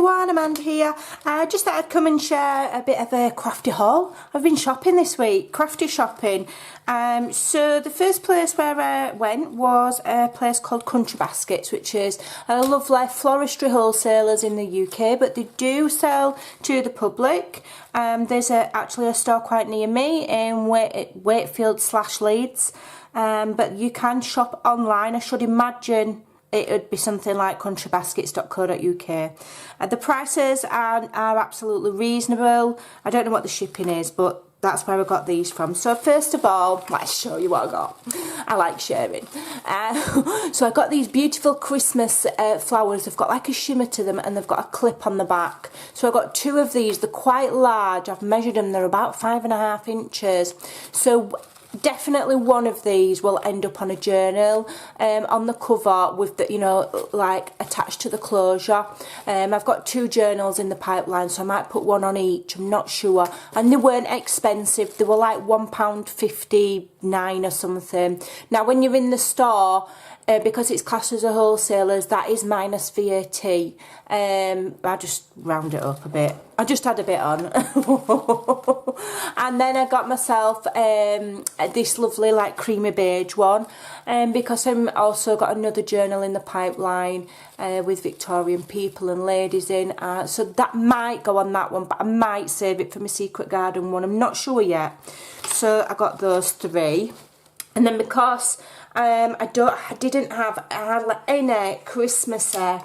everyone, Amanda here. I just thought I'd come and share a bit of a crafty haul. I've been shopping this week, crafty shopping. So the first place where I went was a place called Country Baskets, which is a lovely floristry wholesalers in the UK, but they do sell to the public. There's actually a store quite near me in Wakefield/Leeds, but you can shop online. I should imagine it would be something like countrybaskets.co.uk. The prices are absolutely reasonable. I don't know what the shipping is, but that's where I got these from. So first of all, let's show you what I got. I like sharing. So I got these beautiful Christmas flowers. They've got like a shimmer to them and they've got a clip on the back. So I got two of these. They're quite large. I've measured them. They're about 5.5 inches. So definitely one of these will end up on a journal on the cover with the, you know, like attached to the closure. I've got two journals in the pipeline, so I might put one on each. I'm not sure. And they weren't expensive. They were like £1.59 or something. Now when you're in the store, because it's classed as a wholesalers, that is minus VAT. I just round it up a bit. I just had a bit on. And then I got myself this lovely like creamy beige one, because I'm also got another journal in the pipeline with Victorian people and ladies in, so that might go on that one, but I might save it for my secret garden one. I'm not sure yet. So I got those three. And then because I didn't have any Christmassy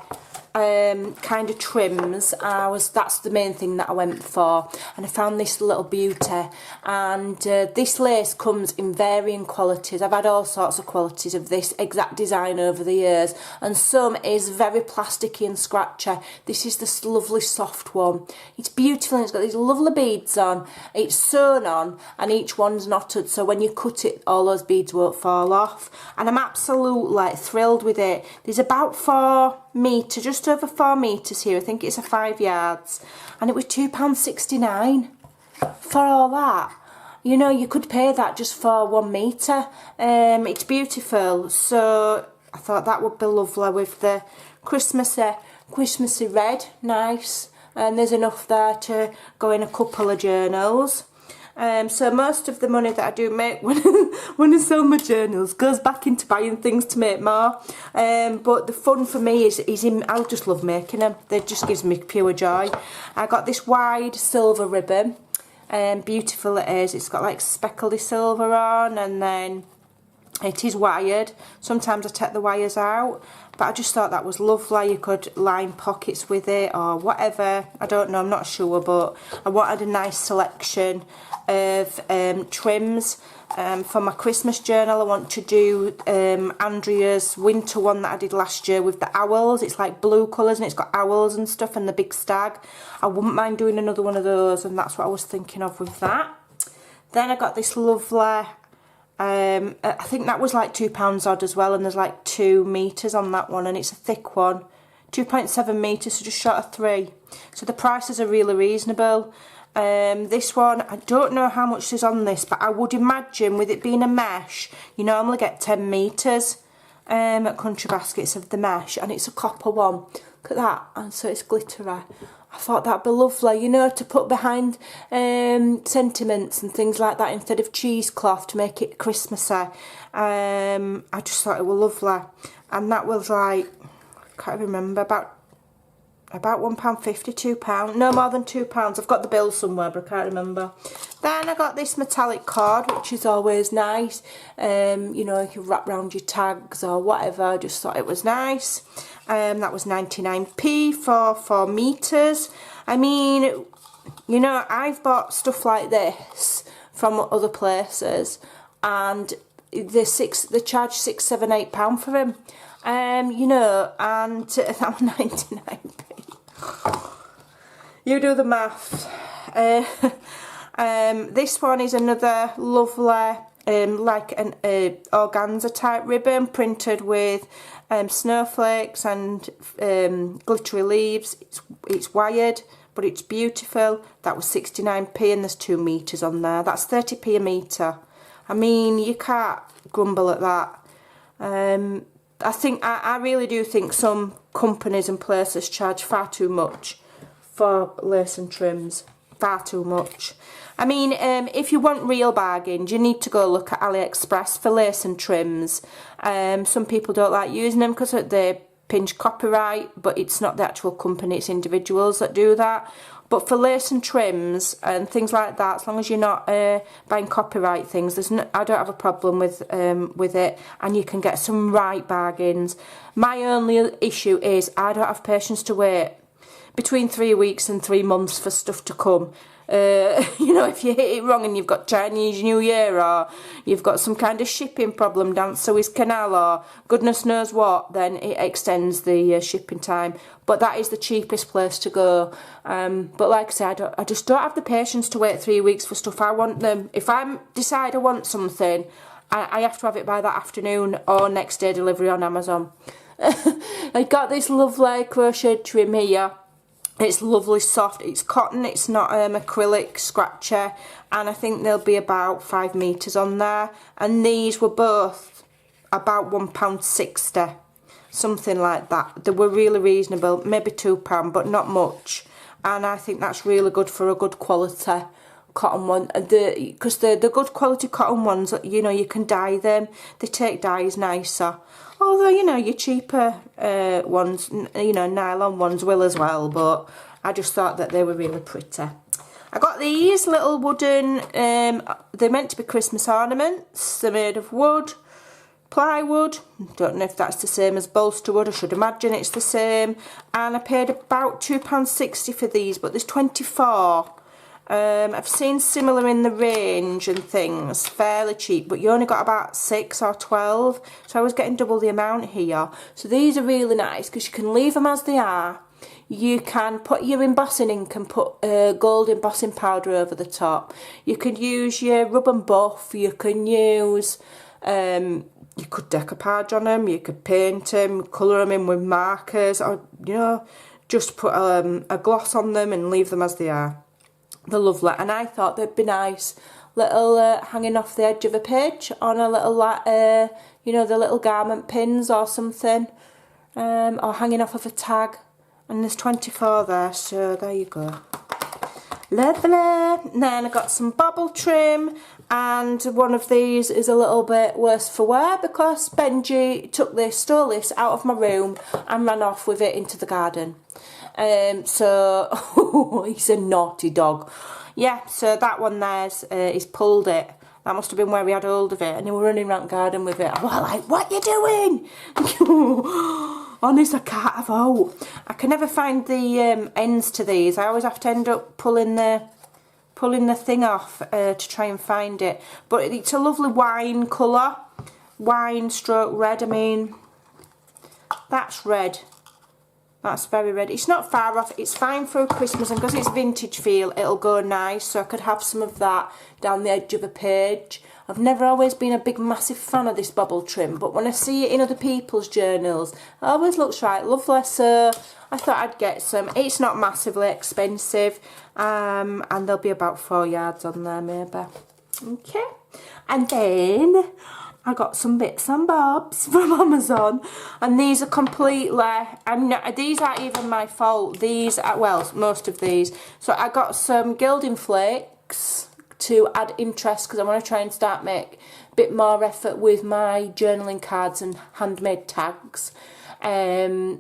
kind of trims, that's the main thing that I went for, and I found this little beauty. And this lace comes in varying qualities. I've had all sorts of qualities of this exact design over the years, and some is very plasticky and scratchy. This is this lovely soft one. It's beautiful and it's got these lovely beads on. It's sewn on and each one's knotted, so when you cut it all those beads won't fall off, and I'm absolutely thrilled with it. There's about 4 metres, just over 4 metres here. I think it's a 5 yards, and it was £2.69 for all that. You know, you could pay that just for 1 metre. It's beautiful, so I thought that would be lovely with the Christmassy red. Nice, and there's enough there to go in a couple of journals. So most of the money that I do make when I sell my journals goes back into buying things to make more. But the fun for me is in, I just love making them. They just gives me pure joy. I got this wide silver ribbon. Beautiful it is. It's got like speckly silver on, and then it is wired. Sometimes I take the wires out, but I just thought that was lovely. You could line pockets with it or whatever. I don't know, I'm not sure, but I wanted a nice selection of trims. For my Christmas journal, I want to do Andrea's winter one that I did last year with the owls. It's like blue colours and it's got owls and stuff and the big stag. I wouldn't mind doing another one of those, and that's what I was thinking of with that. Then I got this lovely, I think that was like £2 odd as well, and there's like 2 metres on that one, and it's a thick one, 2.7 metres, so just short of 3. So the prices are really reasonable. This one, I don't know how much is on this, but I would imagine with it being a mesh, you normally get 10 metres at Country Baskets of the mesh, and it's a copper one. Look at that, and so it's glittery. I thought that'd be lovely, you know, to put behind sentiments and things like that instead of cheesecloth to make it Christmassy. I just thought it was lovely, and that was like, I can't remember, about £1.50, £2, no more than £2. I've got the bill somewhere, but I can't remember. Then I got this metallic cord, which is always nice. You know, you can wrap around your tags or whatever. I just thought it was nice. That was 99p for 4 metres. I mean, you know, I've bought stuff like this from other places, and they charge £6, £7, £8 for them. You know, and that was 99p. You do the math. This one is another lovely, like an organza type ribbon printed with snowflakes and glittery leaves. It's wired, but it's beautiful. That was 69p, and there's 2 metres on there. That's 30p a metre. I mean, you can't grumble at that. I really do think some companies and places charge far too much for lace and trims. Far too much. I mean, if you want real bargains, you need to go look at AliExpress for lace and trims. Some people don't like using them because they pinch copyright, but it's not the actual company, it's individuals that do that. But for lace and trims and things like that, as long as you're not buying copyright things, I don't have a problem with it, and you can get some right bargains. My only issue is I don't have patience to wait between 3 weeks and 3 months for stuff to come. You know, if you hit it wrong and you've got Chinese New Year, or you've got some kind of shipping problem down Suez Canal, or goodness knows what, then it extends the shipping time. But that is the cheapest place to go. But like I said, I just don't have the patience to wait 3 weeks for stuff. I want them. If I decide I want something, I have to have it by that afternoon or next day delivery on Amazon. I got this lovely crochet trim here. It's lovely soft, it's cotton, it's not acrylic scratcher, and I think there'll be about 5 metres on there, and these were both about £1.60, something like that. They were really reasonable, maybe £2, but not much, and I think that's really good for a good quality cotton one, because the good quality cotton ones, you know, you can dye them, they take dyes nicer. Although, you know, your cheaper ones, you know, nylon ones will as well, but I just thought that they were really pretty. I got these little wooden, they're meant to be Christmas ornaments. They're made of wood, plywood. Don't know if that's the same as bolster wood. I should imagine it's the same. And I paid about £2.60 for these, but there's 24. I've seen similar in the range and things, fairly cheap, but you only got about 6 or 12, so I was getting double the amount here. So these are really nice because you can leave them as they are. You can put your embossing ink and put gold embossing powder over the top. You could use your rub and buff, you can use, you could decoupage on them, you could paint them, colour them in with markers, or, you know, just put a gloss on them and leave them as they are. They're lovely, and I thought they'd be nice little hanging off the edge of a page on a little, you know, the little garment pins or something, or hanging off of a tag. And there's 24 there, so there you go. Lovely. And then I got some bobble trim, and one of these is a little bit worse for wear because Benji stole this out of my room and ran off with it into the garden. So he's a naughty dog. Yeah, so that one there's he's pulled it. That must have been where we had hold of it, and he was running around the garden with it. I was like, what you doing? Honest, I can't have out. I can never find the ends to these. I always have to end up pulling the thing off to try and find it. But it's a lovely wine colour, wine stroke red. I mean, that's red. That's very red. It's not far off. It's fine for Christmas, and because it's vintage feel, it'll go nice. So I could have some of that down the edge of a page. I've never always been a big massive fan of this bobble trim, but when I see it in other people's journals, it always looks right lovely. So I thought I'd get some. It's not massively expensive, and there'll be about 4 yards on there maybe. Okay, and then I got some bits and bobs from Amazon, and these are completely, these aren't even my fault. These are, well, most of these. So I got some gilding flakes to add interest because I want to try and start make a bit more effort with my journaling cards and handmade tags. I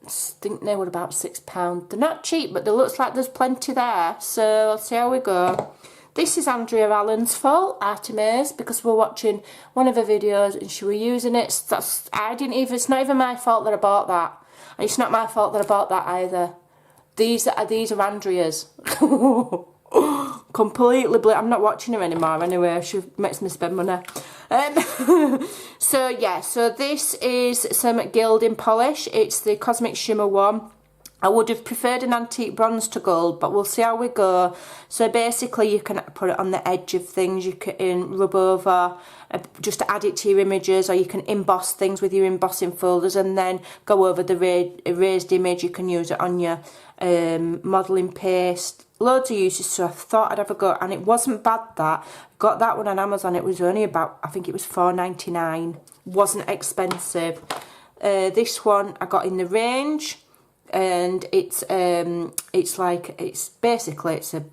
think they were about £6. They're not cheap, but it looks like there's plenty there, so I'll see how we go. This is Andrea Allen's fault, Artemis, because we're watching one of her videos and she was using it. It's not even my fault that I bought that. And it's not my fault that I bought that either. These are Andrea's. Completely I'm not watching her anymore anyway. She makes me spend money. So yeah, so this is some gilding polish. It's the Cosmic Shimmer one. I would have preferred an antique bronze to gold, but we'll see how we go. So basically you can put it on the edge of things, you can rub over, just to add it to your images, or you can emboss things with your embossing folders and then go over the raised image. You can use it on your modelling paste. Loads of uses, so I thought I'd have a go, and it wasn't bad that. Got that one on Amazon, it was only about, I think it was £4.99. Wasn't expensive. This one I got in the range. and it's basically a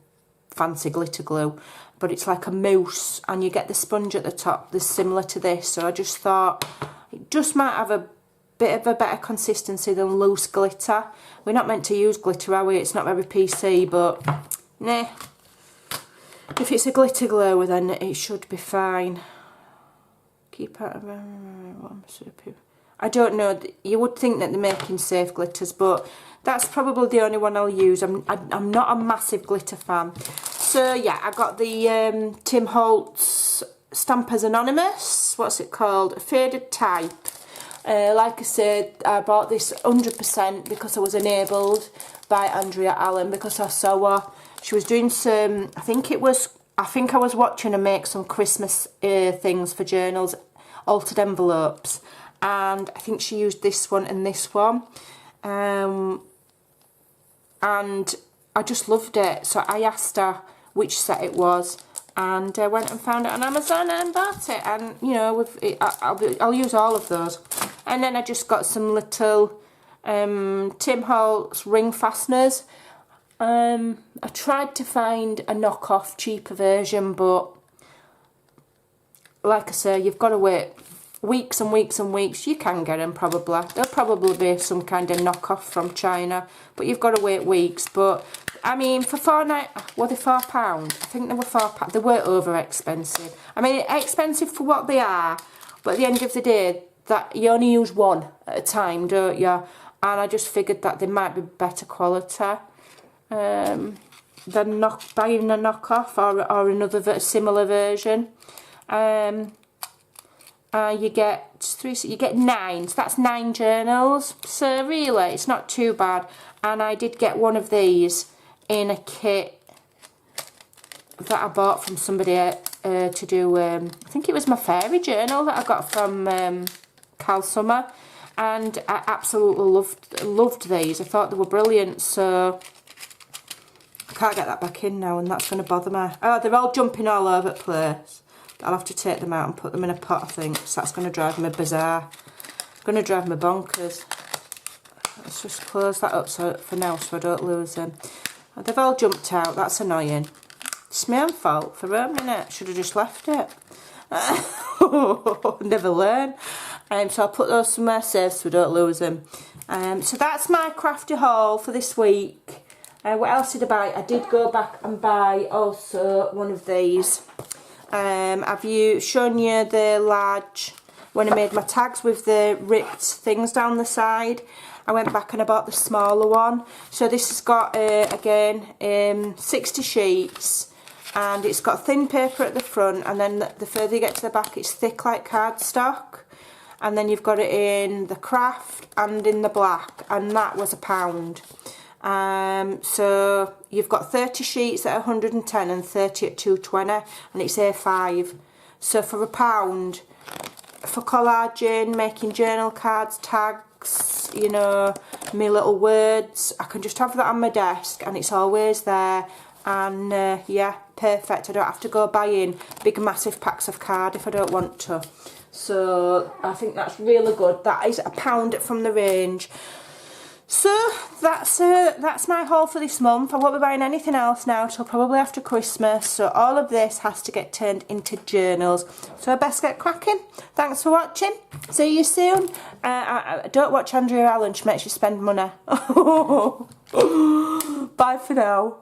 fancy glitter glue, but it's like a mousse, and you get the sponge at the top that's similar to this. So I just thought it just might have a bit of a better consistency than loose glitter. We're not meant to use glitter, are we? It's not very PC, but nah. If it's a glitter glue, then it should be fine. Keep out of I don't know. You would think that they're making safe glitters, but that's probably the only one I'll use. I'm not a massive glitter fan. So yeah, I got the Tim Holtz Stampers Anonymous. What's it called? A faded type. Like I said, I bought this 100% because I was enabled by Andrea Allen, because I saw her. She was doing some, I think I was watching her make some Christmas things for journals, altered envelopes, and I think she used this one and this one, and I just loved it. So I asked her which set it was, and I went and found it on Amazon and bought it, and you know, I'll use all of those. And then I just got some little Tim Holtz ring fasteners. I tried to find a knockoff cheaper version, but like I say, you've got to wait weeks and weeks and weeks. You can get them probably. There'll probably be some kind of knockoff from China, but you've got to wait weeks. But I mean, for were they £4? I think they were £4. They were over expensive. I mean, expensive for what they are, but at the end of the day, that you only use one at a time, don't you? And I just figured that they might be better quality than buying a knockoff or another similar version. You get 9, so that's 9 journals. So really, it's not too bad. And I did get one of these in a kit that I bought from somebody to do. I think it was my fairy journal that I got from Cal Summer, and I absolutely loved these. I thought they were brilliant. So I can't get that back in now, and that's going to bother me. Oh, they're all jumping all over the place. I'll have to take them out and put them in a pot, I think. So that's going to drive me bizarre. It's going to drive me bonkers. Let's just close that up for now, so I don't lose them. Oh, they've all jumped out. That's annoying. It's my own fault for a minute. Should have just left it. Never learn. So I'll put those somewhere safe so we don't lose them. So that's my crafty haul for this week. What else did I buy? I did go back and buy also one of these. Have you shown you the large when I made my tags with the ripped things down the side? I went back and I bought the smaller one. So this has got again 60 sheets, and it's got thin paper at the front, and then the further you get to the back it's thick like cardstock, and then you've got it in the craft and in the black, and that was £1. So you've got 30 sheets at 110 and 30 at 220, and it's A5. So for £1, for collaging, making journal cards, tags, you know, my little words, I can just have that on my desk and it's always there. And yeah, perfect. I don't have to go buying big massive packs of card if I don't want to. So I think that's really good. That is £1 from the range. So that's my haul for this month. I won't be buying anything else now till probably after Christmas. So all of this has to get turned into journals. So I best get cracking. Thanks for watching. See you soon. Don't watch Andrea Allen. She makes you spend money. Bye for now.